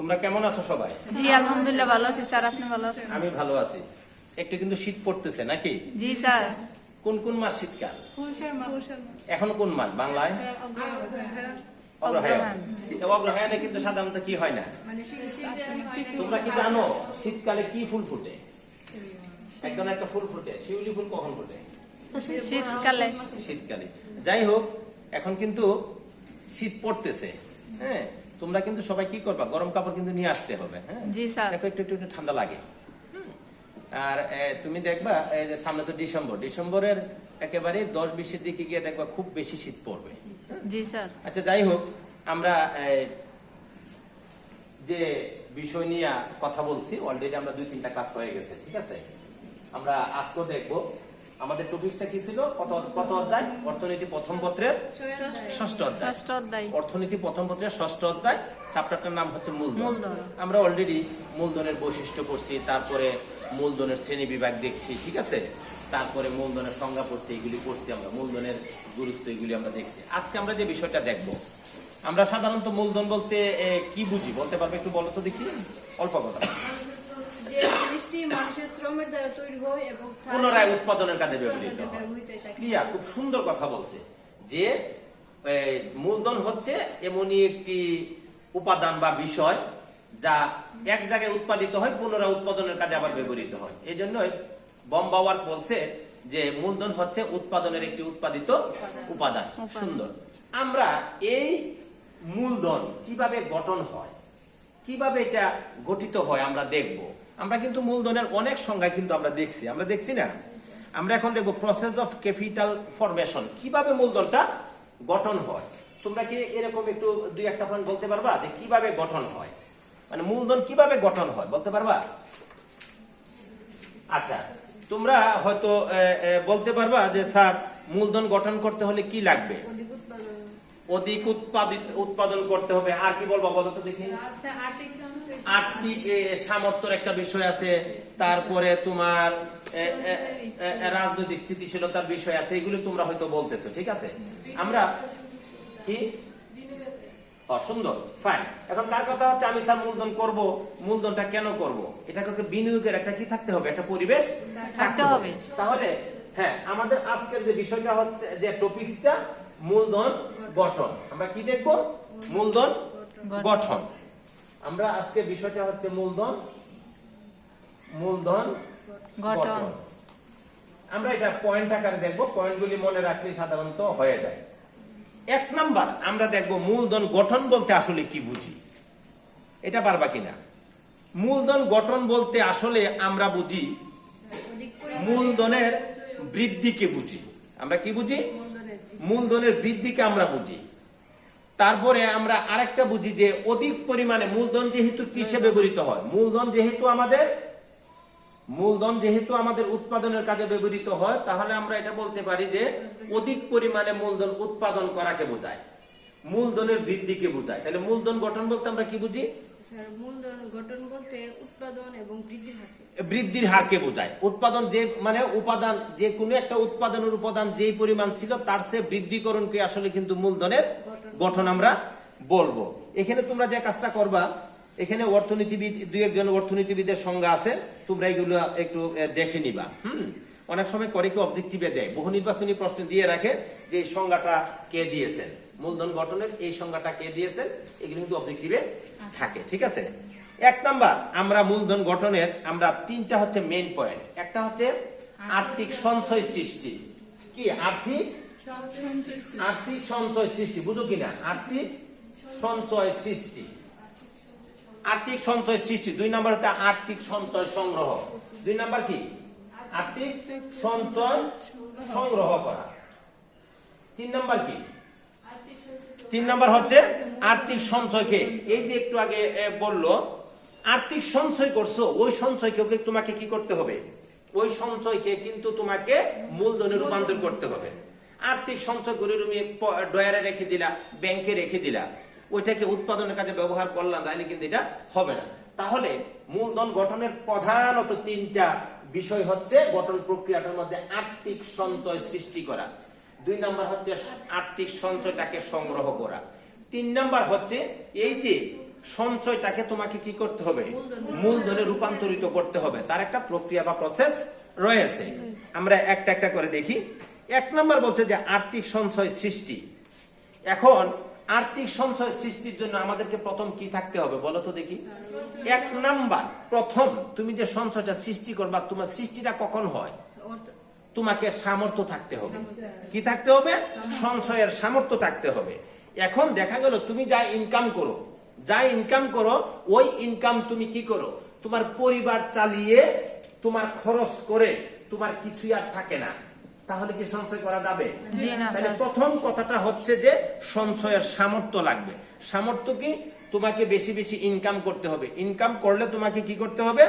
তোমরা কেমন আছো সবাই? জি আলহামদুলিল্লাহ ভালো আছি স্যার, আপনি ভালো আছেন? আমি ভালো আছি। একটু কিন্তু শীত পড়তেছে নাকি? জি স্যার। কোন কোন মাস শীতকাল? এখন কোন মাস বাংলায়? অগ্রহায়ণ। অগ্রহায়ণে কিন্তু সাধারণত কি হয় না? তোমরা কি জানো শীতকালে কি ফুল ফুটে? একদম একটা ফুল ফুটে, শিউলি ফুল কখন ফুটে? শীতকালে। শীতকালে। যাই হোক, এখন কিন্তু শীত পড়তেছে। হ্যাঁ, তোমরা কিন্তু সবাই কি করবা, গরম কাপড় কিন্তু নিয়ে আসতে হবে। হ্যাঁ জি স্যার। দেখো একটু একটু ঠান্ডা লাগে। আর তুমি দেখবা সামনে তো ডিসেম্বরের একেবারে 10-20 দিকে গিয়ে দেখবা খুব বেশি শীত পড়বে। জি স্যার। আচ্ছা যাই হোক, আমরা যে বিষয় নিয়ে কথা বলছি অলরেডি আমরা 2-3টা কাজ হয়ে গেছে, ঠিক আছে? আমরা আজকে দেখবো আমাদের টপিকটা কি ছিল, কত অধ্যায়? অর্থনীতি প্রথম পত্রের 6ষ্ঠ অধ্যায়। অর্থনীতি প্রথম পত্রের 6ষ্ঠ অধ্যায়, চ্যাপ্টারটার নাম হচ্ছে মূলধন। আমরা অলরেডি মূলধনের বৈশিষ্ট্য পড়ছি, তারপরে মূলধনের শ্রেণী বিভাগ দেখছি, ঠিক আছে? তারপরে মূলধনের সংজ্ঞা পড়ছি, এগুলি পড়ছি আমরা, মূলধনের গুরুত্ব এগুলি আমরা দেখছি। আজকে আমরা যে বিষয়টা দেখব, আমরা সাধারণত মূলধন বলতে কি বুঝি বলতে পারবে? একটু বলো তো দেখি, অল্প কথা। যে জিনিসটি মানুষের শ্রমের দ্বারা তৈরি হয় এবং পুনরায় উৎপাদনের কাজে ব্যবহৃত হয়। ক্রিয়া, খুব সুন্দর কথা বলছে যে মূলধন হচ্ছে এমনই একটি উপাদান বা বিষয় যা এক জায়গায় উৎপাদিত হয়, পুনরায় উৎপাদনের কাজে আবার ব্যবহৃত হয়। এই জন্যই বম্বাওয়ার বলছে যে মূলধন হচ্ছে উৎপাদনের একটি উৎপাদিত উপাদান। সুন্দর। আমরা এই মূলধন কিভাবে গঠন হয়, কিভাবে এটা গঠিত হয় আমরা দেখব। আমরা কিন্তু মূলধনের অনেক সংজ্ঞা কিন্তু আমরা দেখছি না? আমরা এখন দেখব প্রসেস অফ ক্যাপিটাল ফরমেশন, কিভাবে মূলধনটা গঠন হয়। তোমরা কি এরকম একটু 2-1টা পয়েন্ট বলতে পারবা যে কিভাবে গঠন হয়, মানে মূলধন কিভাবে গঠন হয় বলতে পারবা? আচ্ছা, তোমরা হয়তো বলতে পারবা যে স্যার মূলধন গঠন করতে হলে কি লাগবে? অধিক উৎপাদন করতে হবে। আর কি বলবো বলো তো দেখি? আর্থিক সামর্থ্যের একটা বিষয় আছে, তারপরে তোমার রাজনৈতিক স্থিতিশীলতার বিষয় আছে, এগুলো তোমরা হয়তো বলতেছো, ঠিক আছে? আমরা কি সুন্দর, ফাইন। এখন কার কথা হচ্ছে আমি স্যার মূলধন করব, মূলধনটা কেন করব? এটাকে বিনিয়োগের একটা কি থাকতে হবে, একটা পরিবেশ থাকতে হবে। তাহলে হ্যাঁ, আমাদের আজকের যে বিষয়টা হচ্ছে, যে টপিকসটা মূলধন গঠন। আমরা কি দেখব? মূলধন গঠন। আমরা আজকে বিষয়টা হচ্ছে মূলধন গঠন। আমরা এটা পয়েন্ট আকারে দেখব, পয়েন্টগুলি মনে রাখলে সাধারণত হয়ে যায়। 1 নাম্বার আমরা দেখব মূলধন গঠন বলতে আসলে কি বুঝি, এটা পারবা কিনা? মূলধন গঠন বলতে আসলে আমরা বুঝি মূলধনের বৃদ্ধিকে বুঝি। আমরা কি বুঝি? মূলধনের বৃদ্ধিকে আমরা বুঝি। তারপরে আমরা আরেকটা বুঝি যে অধিক পরিমাণে মূলধন যেহেতু কিসে ব্যবহৃত হয়, মূলধন যেহেতু আমাদের উৎপাদনের কাজে ব্যবহৃত হয়, তাহলে আমরা এটা বলতে পারি যে অধিক পরিমাণে মূলধন উৎপাদন করাকে বোঝায়, মূলধনের বৃদ্ধিকে বোঝায়। তাহলে মূলধন গঠন বলতে আমরা কি বুঝি? মূলধন গঠন বলতে উৎপাদন এবং বৃদ্ধির হারকে বোঝায়। উৎপাদন যে মানে উপাদান, যে কোনো একটা উৎপাদনের উপাদান যেই পরিমাণ ছিল তার চেয়ে বৃদ্ধিকরণকে আসলে কিন্তু মূলধনের গঠন আমরা বলবো। এখানে তোমরা যে কাজটা করবা, এখানে অর্থনীতিবিদ 2-1জন অর্থনীতিবিদের সংজ্ঞা আছে, তোমরা এগুলো একটু দেখে নিবা। অনেক সময় করে কি অবজেক্টিভে দেয়, বহু নির্বাচনী প্রশ্ন দিয়ে রাখে যে এই সংজ্ঞাটা কে দিয়েছেন, মূলধন গঠনের এই সংজ্ঞাটা কে দিয়েছেন, এগুলো কিন্তু অবজেক্টিভে থাকে, ঠিক আছে? 1 নাম্বার আমরা মূলধন গঠনের আমরা 3টা হচ্ছে মেইন পয়েন্ট। একটা হচ্ছে আর্থিক সঞ্চয় সৃষ্টি। কি আর্থিক সঞ্চয় সৃষ্টি, বুঝো কিনা? আর্থিক সঞ্চয় সৃষ্টি। 2 নাম্বার হচ্ছে আর্থিক সঞ্চয় সংগ্রহ। 2 নাম্বার কি? আর্থিক সঞ্চয় সংগ্রহ করা। 3 নাম্বার কি? 3 নাম্বার হচ্ছে আর্থিক সঞ্চয়কে, এই যে একটু আগে বললো আর্থিক সঞ্চয় করছো, ওই সঞ্চয়কে তোমাকে কি করতে হবে? ওই সঞ্চয়কে কিন্তু তোমাকে মূলধনে রূপান্তর করতে হবে। আর্থিক সঞ্চয় করে তুমি ডয়ারে রেখে দিলা, ব্যাংকে রেখে দিলা, ওইটাকে উৎপাদনের কাজে ব্যবহার করলাম, তাহলে কিন্তু এটা হবে না। তাহলে মূলধন গঠনের প্রধানত 3টা বিষয় হচ্ছে গঠন প্রক্রিয়াটার মধ্যে আর্থিক সঞ্চয় সৃষ্টি করা, 2 নাম্বার হচ্ছে আর্থিক সঞ্চয়টাকে সংগ্রহ করা, 3 নাম্বার হচ্ছে এই যে সঞ্চয়টাকে তোমাকে কি করতে হবে, মূলধনে রূপান্তরিত করতে হবে। তার একটা প্রক্রিয়া বা প্রসেস রয়েছে। আমরা একটা একটা করে দেখি। 1 নাম্বার বলছে যে আর্থিক সঞ্চয় সৃষ্টি। এখন আর্থিক সঞ্চয় সৃষ্টির জন্য আমাদেরকে প্রথম কি থাকতে হবে বলো তো দেখি। 1 নাম্বার, প্রথম তুমি যে সঞ্চয়টা সৃষ্টি করবা, তোমার সৃষ্টিটা কখন হয়? তোমাকে সামর্থ্য থাকতে হবে। কি থাকতে হবে? সঞ্চয়ের সামর্থ্য থাকতে হবে। এখন দেখা গেল তুমি যা ইনকাম করো ওই ইনকাম তুমি কি করো, তোমার পরিবার চালিয়ে তোমার খরচ করে তোমার কিছুই আর থাকে না, তাহলে কি সঞ্চয় করা যাবে? তাহলে প্রথম কথাটা হচ্ছে যে সঞ্চয়ের সামর্থ্য লাগবে। সামর্থ্য কি? তোমাকে বেশি বেশি ইনকাম করতে হবে। ইনকাম করলে তোমাকে কি করতে হবে?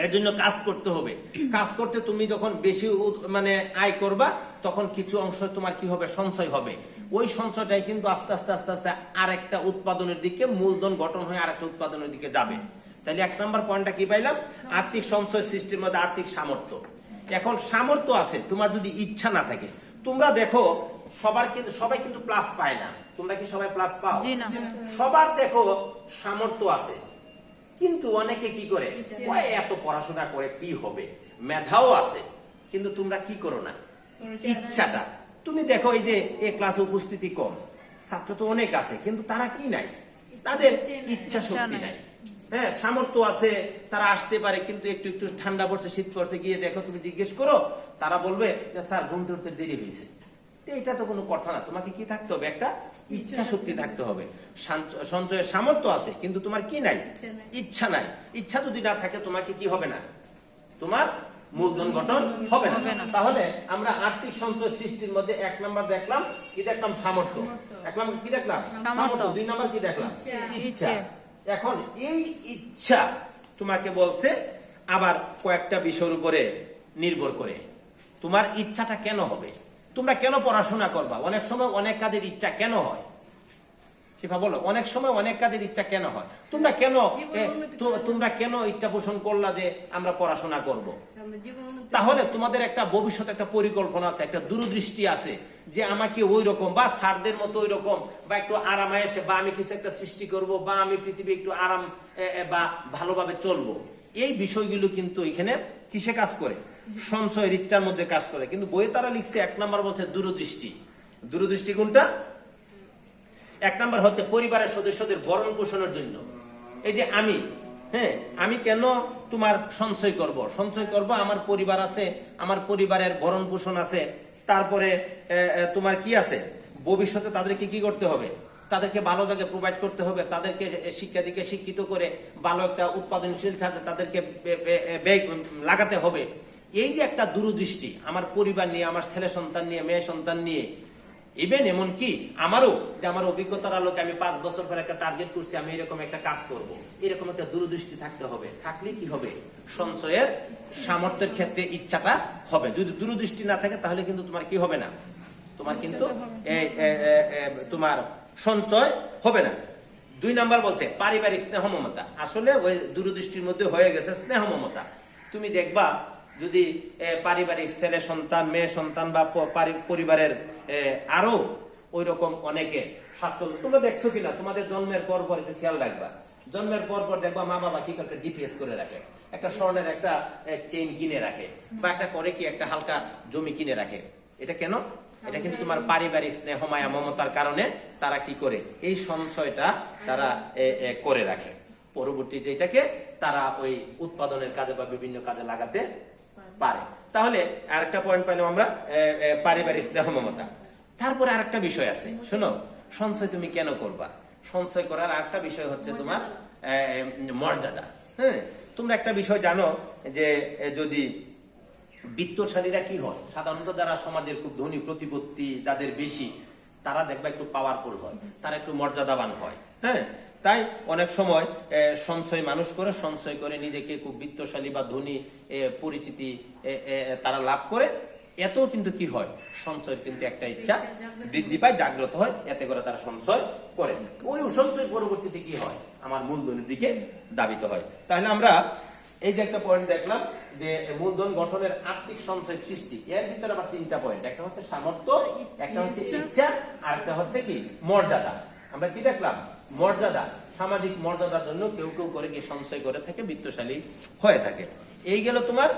এর জন্য কাজ করতে হবে। কাজ করতে তুমি যখন বেশি আয় করবা, তখন কিছু অংশ তোমার কি হবে, সঞ্চয় হবে। ওই সঞ্চয়টাই কিন্তু আস্তে আস্তে আস্তে আস্তে আরেকটা উৎপাদনের দিকে, মূলধন গঠন হয়ে আরেকটা উৎপাদনের দিকে যাবে। তাহলে 1 নাম্বার পয়েন্টটা কি পাইলাম? আর্থিক সঞ্চয় সৃষ্টির মধ্যে আর্থিক সামর্থ্য। এখন সামর্থ্য আছে, তোমার যদি ইচ্ছা না থাকে। তোমরা দেখো সবাই কিন্তু প্লাস পায় না। তোমরা কি সবাই প্লাস পাও? সবার দেখো সামর্থ্য আছে, কিন্তু অনেকে কি করে, এত পড়াশোনা করে কি হবে, মেধাও আছে, কিন্তু তোমরা কি করো না, ইচ্ছাটা। তুমি দেখো এই যে এই ক্লাসে উপস্থিতি কম, ছাত্র তো অনেক আছে, কিন্তু তারা কি নাই, তাদের ইচ্ছা শক্তি নাই। হ্যাঁ, সামর্থ্য আছে, তারা আসতে পারে, কিন্তু একটু একটু ঠান্ডা পড়ছে, শীত পড়ছে, গিয়ে দেখো তুমি জিজ্ঞেস করো, তারা বলবে যে স্যার ঘুম ধরতে দেরি হয়েছে। এটা তো কোনো কথা না। তোমাকে কি থাকতে হবে? একটা ইচ্ছা শক্তি থাকতে হবে। সঞ্চয়ের সামর্থ্য আছে, কিন্তু তোমার কি নাই? ইচ্ছা নাই। ইচ্ছা যদি না থাকে, তোমাকে কি হবে না, তোমার মূলধন গঠন হবে না। তাহলে আমরা আর্থিক সঞ্চয় সৃষ্টির মধ্যে 1 নাম্বার দেখলাম, কি দেখলাম? সামর্থ্য। 1 নাম্বার কি দেখলাম? সামর্থ্য। 2 নাম্বার কি দেখলাম? ইচ্ছা। এখন এই ইচ্ছা তোমাকে বলছে আবার কয়েকটা বিষয়ের উপরে নির্ভর করে তোমার ইচ্ছাটা কেন হবে, তোমরা কেন পড়াশোনা করবা। অনেক সময় অনেক কাজের ইচ্ছা কেন হয়? শিফা বলো, অনেক সময় অনেক কাজের ইচ্ছা কেন হয়? তোমরা কেন ইচ্ছা পোষণ করলা যে আমরা পড়াশোনা করব? তাহলে তোমাদের একটা ভবিষ্যৎ, একটা পরিকল্পনা আছে, একটা দূরদৃষ্টি আছে, যে আমাকে ওই রকম বা স্যারদের মতো ওই রকম, বা একটু আরামায়েশে, বা আমি কিছু একটা সৃষ্টি করব, বা আমি পৃথিবী একটু আরাম বা ভালোভাবে চলবো। এই বিষয়গুলো কিন্তু এখানে কিসে কাজ করে? সঞ্চয়ের ইচ্ছার মধ্যে কাজ করে। কিন্তু বইয়ে তারা লিখছে 1 নাম্বার বলছে দূরদৃষ্টি। দূরদৃষ্টি কোনটা? 1 নাম্বার হচ্ছে পরিবারের সদস্যদের ভরণ পোষণের জন্য। এই যে আমি কেন তোমার সঞ্চয় করব, আমার পরিবার আছে, আমার পরিবারের ভরণ পোষণ আছে, তারপরে তোমার কি আছে, ভবিষ্যতে তাদেরকে কি করতে হবে, তাদেরকে ভালো জায়গায় প্রোভাইড করতে হবে, তাদেরকে শিক্ষিত করে ভালো একটা উৎপাদনশীল কাজে তাদেরকে ব্যয় লাগাতে হবে। এই যে একটা দূরদৃষ্টি, আমার পরিবার নিয়ে, আমার ছেলে সন্তান নিয়ে, মেয়ে সন্তান নিয়ে, ইভেন এমনকি আমারও, যে আমার অভিজ্ঞতার আলোকে আমি 5 বছর পর একটা টার্গেট করছি, আমি এরকম একটা কাজ করব, এরকম একটা দূরদৃষ্টি থাকতে হবে। থাকলে কি হবে? সঞ্চয়ের সামর্থ্যের ক্ষেত্রে ইচ্ছাটা হবে। যদি দূরদৃষ্টি না থাকে, তাহলে কিন্তু তোমার কি হবে না, তোমার কিন্তু তোমার সঞ্চয় হবে না। 2 নাম্বার বলছে পারিবারিক স্নেহ মমতা। আসলে ওই দূরদৃষ্টির মধ্যে হয়ে গেছে স্নেহ মমতা। তুমি দেখবা যদি পারিবারিক ছেলে সন্তান, মেয়ে সন্তান, বা পরিবারের আরো ওই রকম অনেকে স্বাচ্ছন্দ্য, তোমরা দেখছো কিনা, তোমাদের জন্মের পর পর একটু খেয়াল রাখবা, জন্মের পর পর দেখবা মা বাবা কি করে ডিপিএস করে রাখে, একটা স্বর্ণের একটা চেইন কিনে রাখে, বা একটা করে কি একটা হালকা জমি কিনে রাখে। এটা কেন? এটা কিন্তু তোমার পারিবারিক স্নেহ মায়া মমতার কারণে তারা কি করে, এই সঞ্চয়টা তারা করে রাখে। পরবর্তীতে এটাকে তারা ওই উৎপাদনের কাজে বা বিভিন্ন কাজে লাগাতে পারে। তাহলে আরেকটা পয়েন্ট পাইলাম আমরা, পারিবারিক স্নেহ মমতা। তারপরে আরেকটা বিষয় আছে, শোনো, সঞ্চয় তুমি কেন করবা? সঞ্চয় করার আরেকটা বিষয় হচ্ছে তোমার মর্যাদা। হ্যাঁ, তোমরা একটা বিষয় জানো যে যদি বিত্তশালীরা কি হয়, সাধারণত যারা সমাজের খুব ধনী, প্রতিপত্তি যাদের বেশি, তারা দেখবা একটু পাওয়ারফুল হয়, তারা একটু মর্যাদাবান হয়। হ্যাঁ, তাই অনেক সময় সঞ্চয় মানুষ করে, সঞ্চয় করে নিজেকে খুব বিত্তশালী বা ধনী পরিচিতি তারা লাভ করে। এতেও কিন্তু কি হয়, সঞ্চয়ের কিন্তু একটা ইচ্ছা বৃদ্ধি পায়, জাগ্রত হয়, এতে করে তারা সঞ্চয় করে। ওই সঞ্চয় পরবর্তীতে কি হয়, আমার মূলধনের দিকে দাবিত হয়। তাহলে আমরা এই যে একটা পয়েন্ট দেখলাম যে মূলধন গঠনের আর্থিক সঞ্চয় সৃষ্টি, এর ভিতরে আবার 3টা পয়েন্ট, একটা হচ্ছে সামর্থ্য, একটা হচ্ছে ইচ্ছা, আর একটা হচ্ছে কি মর্যাদা। আমরা কি দেখলাম? মর্যাদা। সামাজিক মর্যাদার জন্য কেউ কেউ করে কি সঞ্চয় করে থাকে, বিত্তশালী হয়ে থাকে। এই গেল তোমার।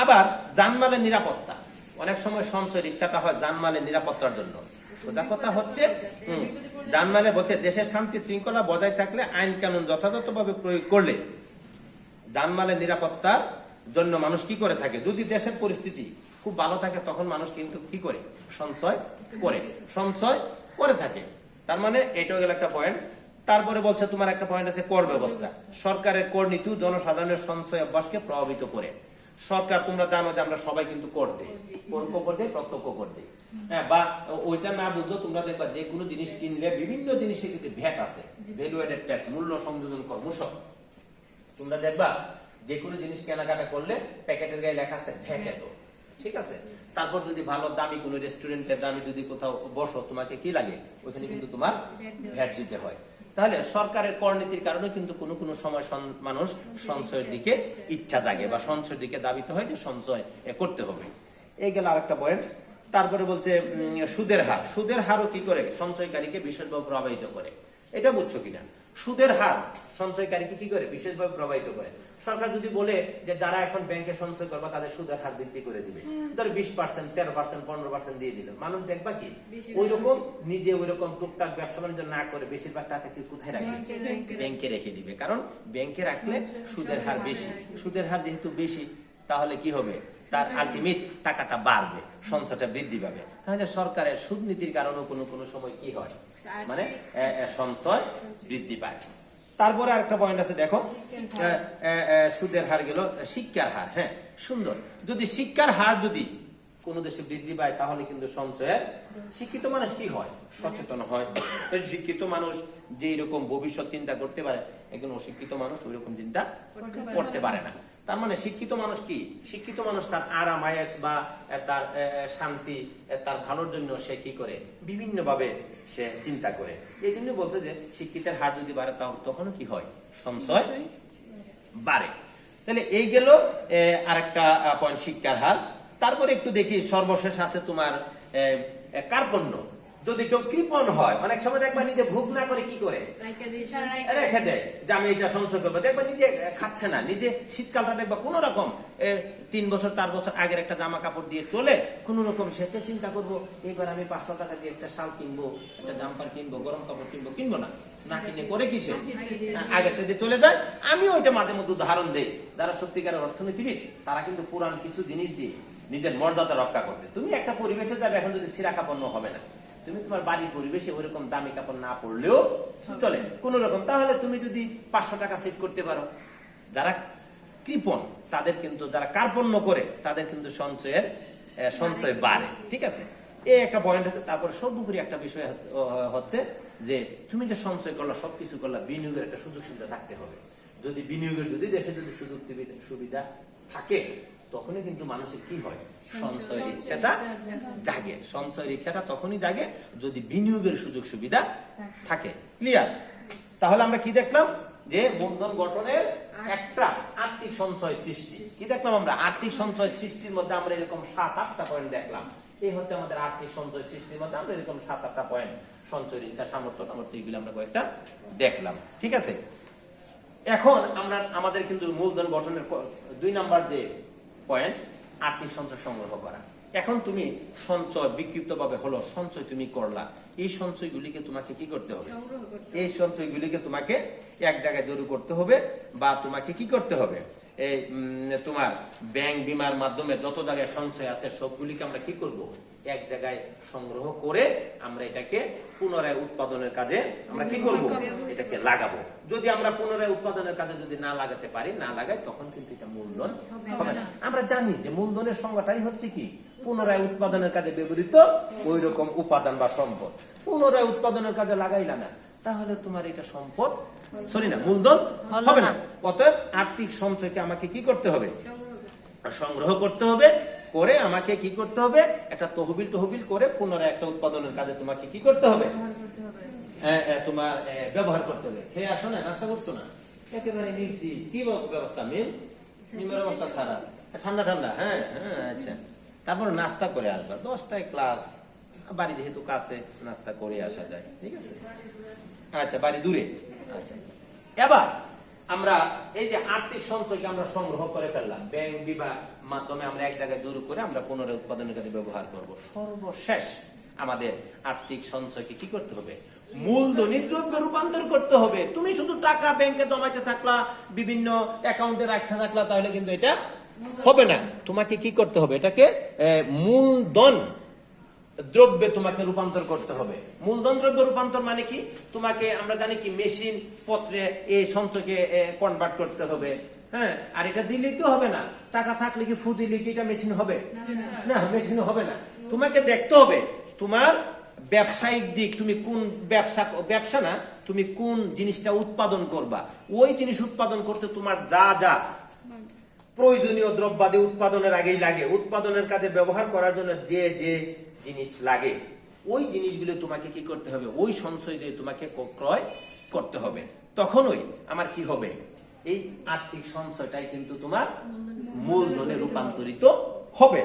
আবার জানমালের নিরাপত্তা, অনেক সময় সঞ্চয়ের ইচ্ছাটা হয় জানমালের নিরাপত্তার জন্য। সোজা কথা হচ্ছে জানমালে বলছে দেশের শান্তি শৃঙ্খলা বজায় থাকলে আইন কানুন যথাযথভাবে প্রয়োগ করলে জানমালের নিরাপত্তার জন্য মানুষ কি করে থাকে, যদি দেশের পরিস্থিতি খুব ভালো থাকে তখন মানুষ কিন্তু কি করে, সঞ্চয় করে থাকে। তার মানে এটাও গেল একটা পয়েন্ট। তারপরে বলছে তোমার একটা পয়েন্ট আছে কর ব্যবস্থা। সরকারের কর নীতি জনসাধারণের সঞ্চয় অভ্যাসকে প্রভাবিত করে। সরকার, তোমরা জানো যে আমরা সবাই কিন্তু কর দেই, পরোক্ষ কর দেই, প্রত্যক্ষ কর দেই। হ্যাঁ, বা ওইটা না বুঝলো তোমরা দেখবা যে কোনো জিনিস কিনলে বিভিন্ন জিনিসে কিন্তু ভ্যাট আছে, ভ্যালু এডেড ট্যাক্স, মূল্য সংযোজন কর, মূসক। তোমরা দেখবা যে কোনো জিনিস কেনাকাটা করলে প্যাকেটের গায়ে লেখা আছে ভ্যাট এত, ঠিক আছে। তারপর যদি ভালো দামি কোনো রেস্টুরেন্টে দামি যদি কোথাও বসো, তোমাকে কি লাগে, ওখানে কিন্তু তোমার ভ্যাট দিতে হয়। তাহলে সরকারের করনীতির কারণে কিন্তু কোনো কোনো সময় মানুষ সঞ্চয়ের দিকে ইচ্ছা জাগে বা সঞ্চয়ের দিকে দাবিত হয় যে সঞ্চয় করতে হবে। এই গেল আরেকটা পয়েন্ট। তারপরে বলছে সুদের হার। সুদের হারও কি করে সঞ্চয়কারীকে বিশেষভাবে প্রভাবিত করে, এটা বুঝছো কিনা? সুদের হার সঞ্চয়কারীকে কি করে, বিশেষভাবে প্রভাবিত করে। সরকার যদি বলে যে যারা এখন ব্যাংকে সঞ্চয় করবে তাদের সুদের হার বৃদ্ধি করে দিবে, ধর 20%, 13%, 15% দিয়ে দিল, মানুষ দেখবা কি ওইরকম নিজে ওইরকম টুকটাক ব্যবসা বাণিজ্য না করে বেশিরভাগ টাকা কি কোথায় রাখবে, ব্যাংকে রেখে দিবে। কারণ ব্যাংকে রাখলে সুদের হার বেশি। সুদের হার যেহেতু বেশি, তাহলে কি হবে, তার আলটিমেট টাকাটা বাড়বে, সঞ্চয়টা বৃদ্ধি পাবে। তাহলে সরকারের সুদ নীতির কারণে কোনো কোনো সময় কি হয়, মানে সঞ্চয় বৃদ্ধি পায়। তারপরে আরেকটা পয়েন্ট আছে, দেখো সুদের হার গেল, শিক্ষার হার। হ্যাঁ, সুন্দর। যদি শিক্ষার হার যদি কোন দেশে বৃদ্ধি পায় তাহলে কিন্তু সঞ্চয়ের, শিক্ষিত মানুষ কি হয়, সচেতন হয়। শিক্ষিত মানুষ যে রকম ভবিষ্যৎ চিন্তা করতে পারে, একজন অশিক্ষিত মানুষ ওই রকম চিন্তা করতে পারে না। তার মানে শিক্ষিত মানুষ কি, শিক্ষিত মানুষ তার আরাম আয়েশ বা তার শান্তি, তার ভালোর জন্য সে কি করে, বিভিন্ন ভাবে সে চিন্তা করে। এই জন্য বলছে যে শিক্ষিতের হার যদি বাড়ে তখন কি হয়, সঞ্চয় বাড়ে। তাহলে এই গেল আরেকটা পয়েন্ট, শিক্ষার হার। তারপরে একটু দেখি সর্বশেষ আছে তোমার কার্পণ্য। যদি কেউ কৃপণ হয়, অনেক সময় দেখবা নিজে ভোগ না করে কি করে রেখে দেয় যে আমি এটা সঞ্চয় করবো, দেখবা নিজে খাচ্ছে না, নিজে শীতকালটা দেখবা কোন রকম 3 বছর 4 বছর আগের একটা জামা কাপড় দিয়ে চলে, কোন রকম সে চিন্তা করবো এবার আমি 500 টাকা দিয়ে একটা শাল কিনবো, একটা জাম্পার কিনবো, গরম কাপড় কিনবো না, না কিনে করে কিসে আগেরটা দিয়ে চলে যায়। আমি ওইটা মাঝে মধ্যে উদাহরণ দেই, যারা সত্যিকারের অর্থনীতিবিদ তারা কিন্তু পুরান কিছু জিনিস দিয়ে নিজের মর্যাদা রক্ষা করতে। তুমি একটা পরিবেশে যাবে, এখন যদি সিরা কাপড় হবে না, তুমি তোমার বাড়ির পরিবেশে ওইরকম দামি কাপড় না পড়লেও চলে কোন রকম, তাহলে তুমি যদি 500 টাকা সেভ করতে পারো। যারা কৃপণ তাদের কিন্তু, যারা কার্পণ্য করে তাদের কিন্তু সঞ্চয় বাড়ে, ঠিক আছে। এই একটা পয়েন্ট আছে। তারপর সর্বোপরি একটা বিষয় হচ্ছে যে তুমি যে সঞ্চয় করলা, সবকিছু করলা, বিনিয়োগের একটা সুযোগ সুবিধা থাকতে হবে। যদি বিনিয়োগের যদি দেশে যদি সুযোগ সুবিধা থাকে, তখনই কিন্তু মানুষের কি হয়, সঞ্চয়ের ইচ্ছাটা জাগে। সঞ্চয়ের ইচ্ছাটা তখনই জাগে যদি বিনিয়োগের সুযোগ সুবিধা থাকে। ক্লিয়ার? তাহলে আমরা কি দেখলাম, যে মূলধন গঠনের একটা আর্থিক সঞ্চয় সৃষ্টি। কি দেখলাম আমরা, আর্থিক সঞ্চয় সৃষ্টির মধ্যে আমরা এরকম 7-8টা পয়েন্ট দেখলাম। এই হচ্ছে আমাদের আর্থিক সঞ্চয় সৃষ্টির মধ্যে আমরা এরকম 7-8টা পয়েন্ট, সঞ্চয়ের ইচ্ছা, সামর্থ্য এগুলো আমরা কয়েকটা দেখলাম, ঠিক আছে। এখন আমরা আমাদের কিন্তু মূলধন গঠনের 2 নাম্বার যে পয়েন্ট, আর্থিক সঞ্চয় সংগ্রহ করা। এখন তুমি সঞ্চয় বিক্ষিপ্ত ভাবে হলো সঞ্চয় তুমি করলা, এই সঞ্চয়গুলিকে তোমাকে কি করতে হবে, এই সঞ্চয়গুলিকে তোমাকে এক জায়গায় জড়ো করতে হবে, বা তোমাকে কি করতে হবে, এই তোমার ব্যাংক বিমার মাধ্যমে যত জায়গায় সঞ্চয় আছে সবগুলিকে আমরা কি করব, এক জায়গায় সংগ্রহ করে আমরা এটাকে পুনরায় উৎপাদনের কাজে আমরা কি করব, এটাকে লাগাবো। যদি আমরা পুনরায় উৎপাদনের কাজে যদি না লাগাতে পারি, না লাগাই, তখন কিন্তু এটা মূলধন হবে না। আমরা জানি যে মূলধনের সংজ্ঞাটাই হচ্ছে কি, পুনরায় উৎপাদনের কাজে ব্যবহৃত ওই রকম উপাদান বা সম্পদ। পুনরায় উৎপাদনের কাজে লাগাইলা না, তাহলে তোমার এটা সম্পদ, সরি না, মূলধন হবে না। অতএব আর্থিক সঞ্চয়কে আমাকে কি করতে হবে, সংগ্রহ করতে হবে, করে আমাকে কি করতে হবে, একটা তহবিল করে পুনরায় একটা উৎপাদনের কাজে তোমাকে কি করতে হবে, তোমার ব্যবহার করতে হবে। খেয়ে আসো না, নাস্তা করছো না, একেবারে নির্জি, কি ব্যবস্থা, মিমের অবস্থা খারাপ, ঠান্ডা। হ্যাঁ, আচ্ছা। তারপর নাস্তা করে আসবা, 10টায় ক্লাস, বাড়ি যেহেতু কাছে নাস্তা করে আসা যায়, ঠিক আছে। আচ্ছা, বাড়ি দূরে। আচ্ছা, এবার আমরা এই যে আর্থিক সঞ্চয়কে আমরা সংগ্রহ করে ফেললাম, ব্যাংক বিভাগ মাধ্যমে আমরা এক জায়গায় দূর করে আমরা পুনরায় উৎপাদনের কাজে ব্যবহার করব। সর্বশেষ আমাদের আর্থিক সঞ্চয়কে কি করতে হবে? মূলধনী দ্রব্যে রূপান্তর করতে হবে। তুমি শুধু টাকা ব্যাংকে জমাইতে থাকলা, বিভিন্ন অ্যাকাউন্টে রাখতে থাকলা, তাহলে কিন্তু এটা হবে না। তোমাকে কি করতে হবে? এটাকে মূলধন দ্রব্যে তোমাকে রূপান্তর করতে হবে। মূলধন দ্রব্য রূপান্তর মানে কি? তোমাকে আমরা জানি কি মেশিন পত্রে এই সঞ্চয়কে কনভার্ট করতে হবে। হ্যাঁ, আর এটা দিলেই তো হবে না। টাকা থাকলে কি ফু দিলে কি এটা মেশিন হবে? না, মেশিন হবে না। তোমাকে দেখতে হবে তোমার ব্যবসায়িক দিক, তুমি কোন ব্যবসা না, তুমি কোন জিনিসটা উৎপাদন করবা। ওই জিনিস উৎপাদন করতে তোমার যা যা প্রয়োজনীয় দ্রব্যাদি উৎপাদনের আগেই লাগে, উৎপাদনের কাজে ব্যবহার করার জন্য যে যে জিনিস লাগে, ওই জিনিসগুলো তোমাকে কি করতে হবে? ওই সঞ্চয় দিয়ে তোমাকে ক্রয় করতে হবে। তখনই আমার কি হবে? এই আর্থিক সঞ্চয়টাই কিন্তু তোমার মূলধনে রূপান্তরিত হবে।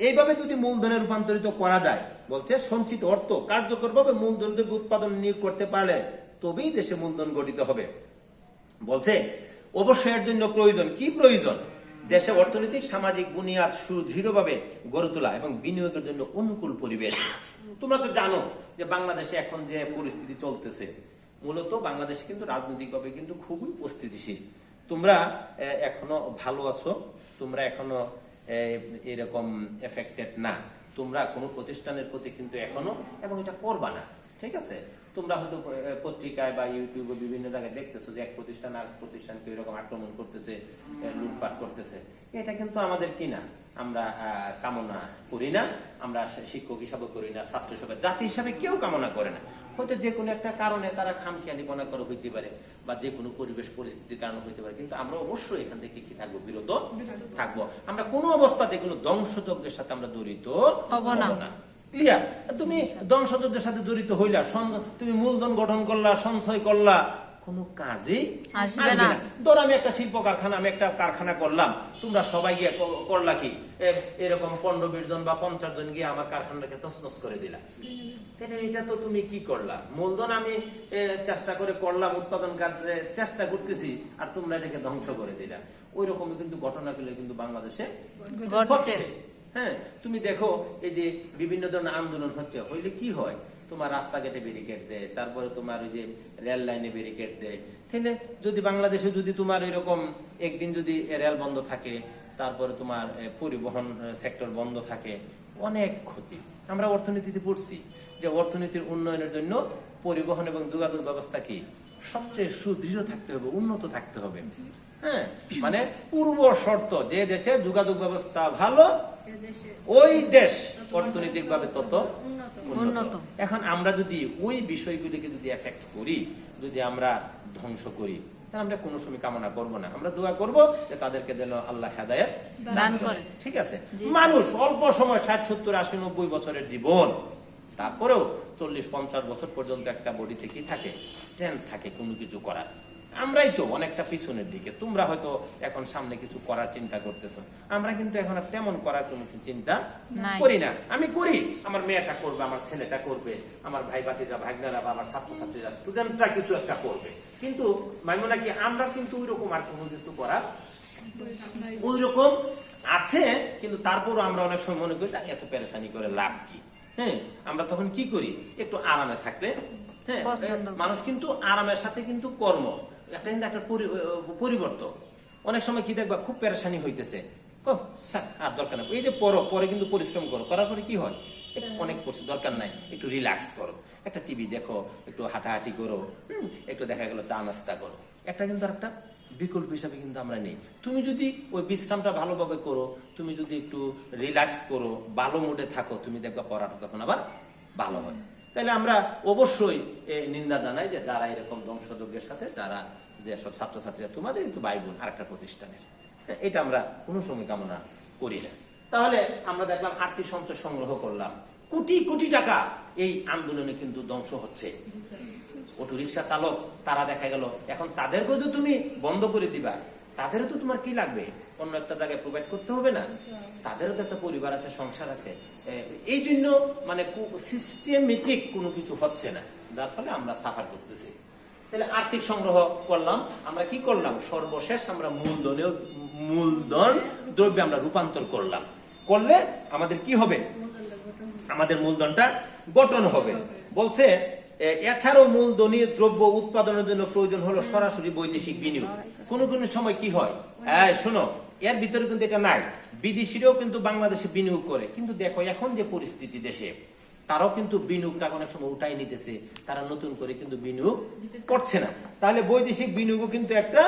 এইভাবে যদি মূলধনে রূপান্তরিত করা যায়, বলছে সঞ্চিত অর্থ কার্যকরভাবে মূলধন দ্রব্য উৎপাদন নিয়োগ করতে পারলে তবেই দেশে মূলধন গঠিত হবে। বলছে অবশ্যই এর জন্য প্রয়োজন কি? প্রয়োজন দেশে অর্থনৈতিক সামাজিক বুনিয়াদ সুদৃঢ়ভাবে গড়ে তোলা এবং বিনিয়োগের জন্য অনুকূল পরিবেশ। তোমরা তো জানো যে বাংলাদেশে এখন যে পরিস্থিতি চলতেছে, মূলত বাংলাদেশ কিন্তু রাজনৈতিকভাবে কিন্তু খুবই অস্থিতিশীল। তোমরা এখনো ভালো আছো, তোমরা এখনো এরকম এফেক্টেড না। তোমরা কোনো প্রতিষ্ঠানের প্রতি কিন্তু এখনো, এবং এটা করবা না, ঠিক আছে? তোমরা হয়তো পত্রিকায় বা ইউটিউবে বিভিন্ন জায়গায় দেখতেছো যে এক প্রতিষ্ঠান আর প্রতিষ্ঠানকে এরকম আক্রমণ করতেছে, লুটপাট করতেছে। এটা কিন্তু আমাদের কি না, আমরা কামনা করি না। আমরা শিক্ষক হিসাবে করি না, ছাত্র হিসাবে, জাতি হিসাবে কেউ কামনা করে না। হয়তো যে কোনো একটা কারণে তারা খামখেয়ালিপনা করে হইতে পারে, বা যে কোনো পরিবেশ পরিস্থিতির কারণে হইতে পারে, কিন্তু আমরা অবশ্যই এখান থেকে কি থাকবো? বিরত থাকবো। আমরা কোনো অবস্থাতে কোনো ধ্বংসযজ্ঞের সাথে আমরা জড়িত হব না। ক্লিয়ার? তুমি ধ্বংসযজ্ঞের সাথে জড়িত হইলা, তুমি মূলধন গঠন করলা, সঞ্চয় করলা, কোনো কাজেই আসবে না। ধর আমি একটা শিল্প কারখানা, আমি একটা কারখানা করলাম, তোমরা সবাই গিয়ে করলা কি এরকম 15-20 জন বা 50 জন গিয়ে আমার কারখানাটাকে তছনছ করে দিলা। তাহলে এটা তো তুমি কি করলা? মূলধন আমি চেষ্টা করে করলাম, উৎপাদন কাজে চেষ্টা করতেছি, আর তোমরা এটাকে ধ্বংস করে দিলা। ওই রকমই কিন্তু ঘটনাগুলো কিন্তু বাংলাদেশে ঘটছে। হ্যাঁ, তুমি দেখো এই যে বিভিন্ন ধরনের আন্দোলন হচ্ছে, হইলে কি হয়? তোমার রাস্তাঘাটে ব্যারিকেড দেয়, তারপরে তোমার ওই যে রেল লাইনে ব্যারিকেড দেয়। তাহলে যদি বাংলাদেশে যদি তোমার এরকম একদিন যদি রেল বন্ধ থাকে, তারপরে তোমার পরিবহন সেক্টর বন্ধ থাকে, অনেক ক্ষতি। আমরা অর্থনীতিতে পড়ছি যে অর্থনীতির উন্নয়নের জন্য পরিবহন এবং যোগাযোগ ব্যবস্থা কি সবচেয়ে সুদৃঢ় থাকতে হবে, উন্নত থাকতে হবে। হ্যাঁ, মানে পূর্ব শর্ত, যে দেশে যোগাযোগ ব্যবস্থা ভালো ওই দেশ অর্থনৈতিক ভাবে তত উন্নত। এখন আমরা যদি ওই বিষয়গুলিকে যদি এফেক্ট করি, যদি আমরা ধ্বংস করি, তাহলে আমরা কোনো সময় কামনা করব না। আমরা দোয়া করব যে তাদেরকে যেন আল্লাহ হেদায়েত দান করে। ঠিক আছে? মানুষ অল্প সময় 60, 70, 80, 90 বছরের জীবন, তারপরেও 40-50 বছর পর্যন্ত একটা বডিতে কি থাকে? স্ট্রেংথ থাকে কোনো কিছু করার। আমরাই তো অনেকটা পিছনের দিকে। তোমরা হয়তো এখন সামনে কিছু করার চিন্তা করতেছো, আমরা কিন্তু এখন আর তেমন করার কোনো চিন্তা করি না। আমি করি, আমার মেয়েটা করবে, আমার ছেলেটা করবে, আমার ভাই ভাতিজা ভাগনারা বা আমার ছাত্রছাত্রীরা স্টুডেন্টরা কিছু একটা করবে। কিন্তু মাইমুনা কি আমরা কিন্তু ওই রকম আর কোনো কিছু করার ওই রকম আছে, কিন্তু তারপরও আমরা অনেক সময় মনে করি এত পেরেশানি করে লাভ কি? হ্যাঁ, আমরা তখন কি করি? একটু আরামে থাকলে, হ্যাঁ, মানুষ কিন্তু আরামের সাথে কিন্তু কর্ম একটা পরিবর্তন। অনেক সময় কি দেখবা খুব পেরেশানি হইতেছে, আর দরকার নাই, এই যে পরে কিন্তু পরিশ্রম করো, করার পরে কি হয়? অনেক দরকার নাই, একটু রিল্যাক্স করো, একটা টিভি দেখো, একটু হাঁটাহাঁটি করো, একটু দেখা গেল চা নাস্তা করো। একটা কিন্তু আর একটা বিকল্প হিসাবে কিন্তু আমরা নেই। তুমি যদি ওই বিশ্রামটা ভালোভাবে করো, তুমি যদি একটু রিল্যাক্স করো, ভালো মুডে থাকো, তুমি দেখবা পড়াটা তখন আবার ভালো হয়। তাহলে আমরা অবশ্যই নিন্দা জানাই যে যারা এরকম ধ্বংসযজ্ঞের সাথে, যারা যেসব ছাত্রছাত্রীরা তোমাদের কিন্তু ভাই বোন আরেকটা প্রতিষ্ঠানের, এটা আমরা কোনো সময় কামনা করি না। তাহলে আমরা দেখলাম আর্থিক সঞ্চয় সংগ্রহ করলাম, কোটি কোটি টাকা এই আন্দোলনে কিন্তু ধ্বংস হচ্ছে। অটো রিক্সা চালক তারা দেখা গেল এখন তাদেরকেও যদি তুমি বন্ধ করে দিবা, তাদেরও তো তোমার কি লাগবে? অন্য একটা জায়গায় প্রোভাইড করতে হবে না? তাদেরও তো একটা পরিবার আছে, সংসার আছে। এই জন্য মানে সিস্টেমেটিক কোনো কিছু হচ্ছে না, যার ফলে আমরা সাফার করতেছি। তাহলে আর্থিক সংগ্রহ করলাম, আমরা কি করলাম, সর্বশেষ আমরা মূলধন দ্রব্যে আমরা রূপান্তর করলাম। করলে আমাদের কি হবে, আমাদের মূলধনটা গঠন হবে। বলছে এছাড়াও মূলধনী দ্রব্য উৎপাদনের জন্য প্রয়োজন হলো সরাসরি বৈদেশিক বিনিয়োগ। কোন কোন সময় কি হয়, শোনো, এর ভিতরে কিন্তু এটা নাই, বিদেশিরাও কিন্তু বাংলাদেশে বিনিয়োগ করে, কিন্তু দেখো এখন যে পরিস্থিতি দেশে, তারাও কিন্তু বিনিয়োগটা অনেক সময় উঠাই নিতেছে, তারা নতুন করে কিন্তু বিনিয়োগ করছে না। তাহলে বৈদেশিক বিনিয়োগও কিন্তু একটা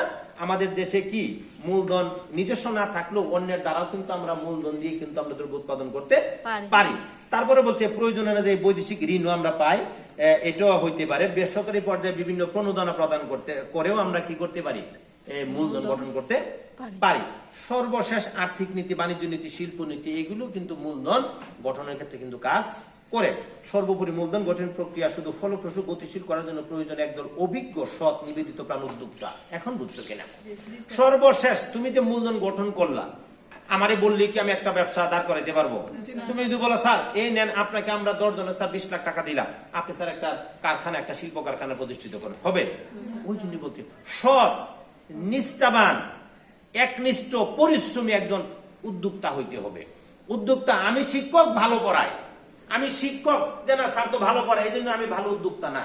আমাদের দেশে কি মূলধন নিজস্ব না থাকলেও অন্যের দ্বারাও কিন্তু আমরা মূলধন দিয়ে কিন্তু আমরা দ্রব্য উৎপাদন করতে পারি। তারপরে বলছে প্রয়োজন অনুযায়ী বৈদেশিক ঋণও আমরা পাই, এটাও হইতে পারে। বেসরকারি পর্যায়ে বিভিন্ন প্রণোদনা প্রদান করেও আমরা কি করতে পারি, মূলধন গঠন করতে পারি। সর্বশেষ আর্থিক নীতি, বাণিজ্য নীতি, শিল্প নীতি, এগুলো কিন্তু মূলধন গঠনের ক্ষেত্রে কিন্তু কাজ করে। সর্বোপরি মূলধন গঠন প্রক্রিয়া শুধু ফলপ্রসূ গতিশীল করার জন্য প্রয়োজন একদল অভিজ্ঞ, সৎ, নিবেদিত প্রাণ উদ্যোক্তা। এখন বুঝছো কিনা? সর্বশেষ তুমি যে মূলধন গঠন করলা, আমারে বললি কি আমি একটা ব্যবসা দাঁড় করাইতে পারবো? তুমি যদি বলো স্যার এই নেন, আপনাকে আমরা 10 জনের স্যার 20 লাখ টাকা দিলাম, আপনি স্যার একটা কারখানা, একটা শিল্প কারখানা প্রতিষ্ঠিত করেন, হবে? ওই জন্য বলছি সৎ, নিষ্ঠাবান, একনিষ্ঠ, পরিশ্রমী একজন উদ্যোক্তা হইতে হবে। উদ্যোক্তা, আমি শিক্ষক ভালো পড়াই, আমি শিক্ষক যে না স্যার তো ভালো পড়াই, এই জন্য আমি ভালো উদ্যোক্তা না,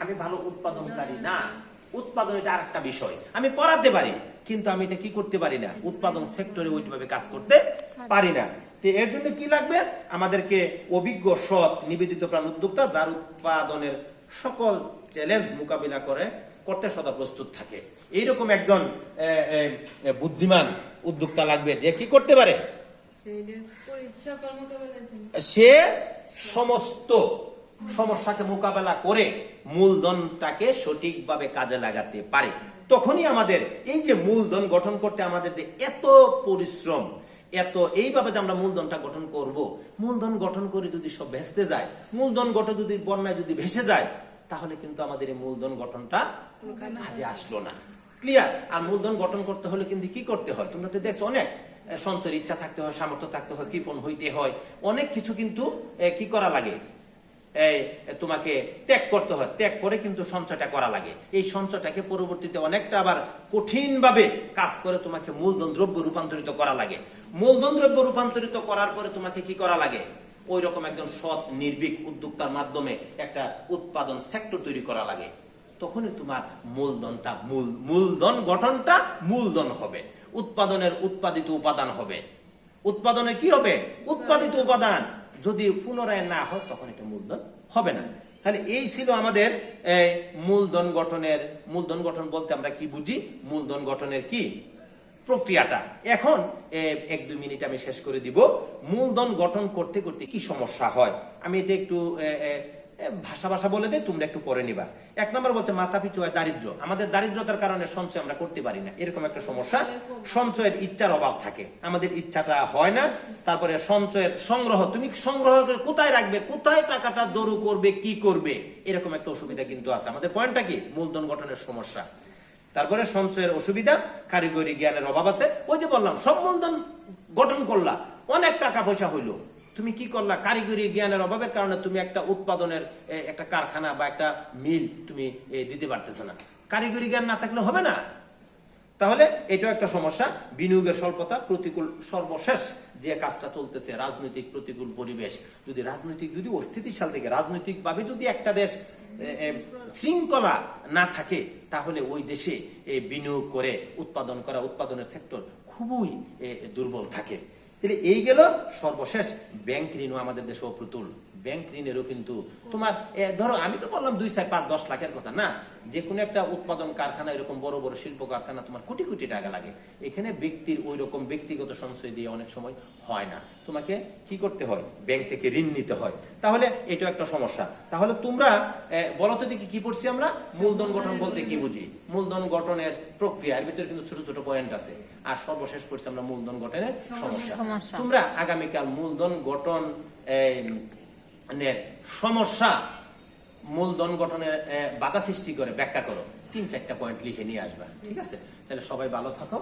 আমি ভালো উৎপাদনকারী না। উৎপাদন এটা আরেকটা বিষয়, আমি পড়াতে পারি কিন্তু আমি এটা কি করতে পারি না, উৎপাদন সেক্টরে ওইভাবে কাজ করতে পারি না। তো এর জন্য কি লাগবে, আমাদেরকে অভিজ্ঞ, সৎ, নিবেদিত প্রাণ উদ্যোক্তা, যার উৎপাদনের সকল চ্যালেঞ্জ মোকাবিলা করতে সদা প্রস্তুত থাকে। এইরকম একজন বুদ্ধিমান উদ্যোক্তা লাগবে, যে কি করতে পারে, সে সমস্ত সমস্যাকে মোকাবেলা করে মূলধনটাকে সঠিকভাবে কাজে লাগাতে পারে। তখনই আমাদের এই যে মূলধন গঠন করতে আমাদের যে এত পরিশ্রম, এত এইভাবে যে আমরা মূলধনটা গঠন করব, মূলধন গঠন করে যদি সব ভেস্তে যায়, মূলধন গঠন যদি বন্যায় যদি ভেসে যায়, তাহলে কিন্তু আমাদের এই মূলধন গঠনটা কাজে আসলো না। ক্লিয়ার? আর মূলধন গঠন করতে হলে কিন্তু কি করতে হয়, তোমরা তো দেখছো, অনেক সঞ্চয়ের ইচ্ছা থাকতে হয়, সামর্থ্য থাকতে হয়, কৃপণ হইতে হয়, অনেক কিছু কিন্তু কি করা লাগে, তোমাকে ত্যাগ করতে হয়, ত্যাগ করে কিন্তু সঞ্চয়টা করা লাগে। এই সঞ্চয়টাকে পরবর্তীতে অনেকটা আবার কঠিন ভাবে কাজ করে তোমাকে মূলধন দ্রব্য রূপান্তরিত করা লাগে। মূলধন দ্রব্য রূপান্তরিত করার পরে তোমাকে কি করা লাগে, ওই রকম একজন সৎ, নির্ভীক উদ্যোক্তার মাধ্যমে একটা উৎপাদন সেক্টর তৈরি করা লাগে। তখনই তোমার মূলধনটা মূলধন গঠনটা মূলধন হবে, উৎপাদনের উৎপাদিত উপাদান হবে। উৎপাদনের কি হবে, উৎপাদিত উপাদান যদি পুনরায় না হয় তখন এটা মূলধন হবে না। তাহলে এই ছিল আমাদের মূলধন গঠনের, মূলধন গঠন বলতে আমরা কি বুঝি, মূলধন গঠনের কি প্রক্রিয়াটা। এখন 1-2 মিনিট আমি শেষ করে দিব। মূলধন গঠন করতে করতে কি সমস্যা হয়, আমি এটা একটু ভাষা বলে দেয়, তোমরা একটু পরে নিবা। 1 নম্বর বলতে মাথা পিছু হয় দারিদ্র্য। আমাদের দারিদ্রতার কারণে সঞ্চয় আমরা করতে পারি না, এরকম একটা সমস্যা। সঞ্চয়ের ইচ্ছার অভাব থাকে, আমাদের ইচ্ছাটা হয় না। তারপরে সঞ্চয়ের সংগ্রহ, তুমি সংগ্রহ করে কোথায় রাখবে, কোথায় টাকাটা দরু করবে, কি করবে, এরকম একটা অসুবিধা কিন্তু আছে। আমাদের পয়েন্টটা কি, মূলধন গঠনের সমস্যা। তারপরে সঞ্চয়ের অসুবিধা, কারিগরি জ্ঞানের অভাব আছে। ওই যে বললাম, সব মূলধন গঠন করলা, অনেক টাকা পয়সা হইলো, তুমি কি করলা, কারিগরি জ্ঞানের অভাবের কারণে তুমি একটা উৎপাদনের একটা কারখানা বা একটা মিল তুমি দিতে পারতেছ না। কারিগরি জ্ঞান না থাকলে হবে না। তাহলে এটাও একটা সমস্যা। বিনিয়োগের স্বল্পতা, প্রতিকূল, সর্বশেষ যে কাজটা চলতেছে রাজনৈতিক প্রতিকূল পরিবেশ। যদি অস্থিতিশাল থেকে রাজনৈতিক ভাবে যদি একটা দেশ শৃঙ্খলা না থাকে, তাহলে ওই দেশে বিনিয়োগ করে উৎপাদন করা, উৎপাদনের সেক্টর খুবই দুর্বল থাকে। তাহলে এই গেল সর্বশেষ। ব্যাংক ঋণও আমাদের দেশে অপ্রতুল। ব্যাংক ঋণেরও কিন্তু তোমার ধরো, আমি তো বললাম 2, 4, 5, 10 লাখের কথা না, যে কোনো একটা উৎপাদন কারখানা, এরকম বড় বড় শিল্প কারখানা তোমার কোটি কোটি টাকা লাগে। এখানে ব্যক্তির ওই রকম ব্যক্তিগত সঞ্চয় দিয়ে অনেক সময় হয় না, তোমাকে কি করতে হয়, ব্যাংক থেকে ঋণ নিতে হয়। তাহলে এটা একটা সমস্যা। তাহলে তোমরা বলো তো দেখি কি পড়ছি আমরা, মূলধন গঠন বলতে কি বুঝি, মূলধন গঠনের প্রক্রিয়া, এর ভিতরে কিন্তু ছোট ছোট পয়েন্ট আছে। আর সর্বশেষ পড়ছি আমরা মূলধন গঠনের সমস্যা। তোমরা আগামীকাল মূলধন গঠন সমস্যা, মূলধন গঠনের বাধা সৃষ্টি করে ব্যাখ্যা করো, 3-4টা পয়েন্ট লিখে নিয়ে আসবা। ঠিক আছে? তাহলে সবাই ভালো থাকো।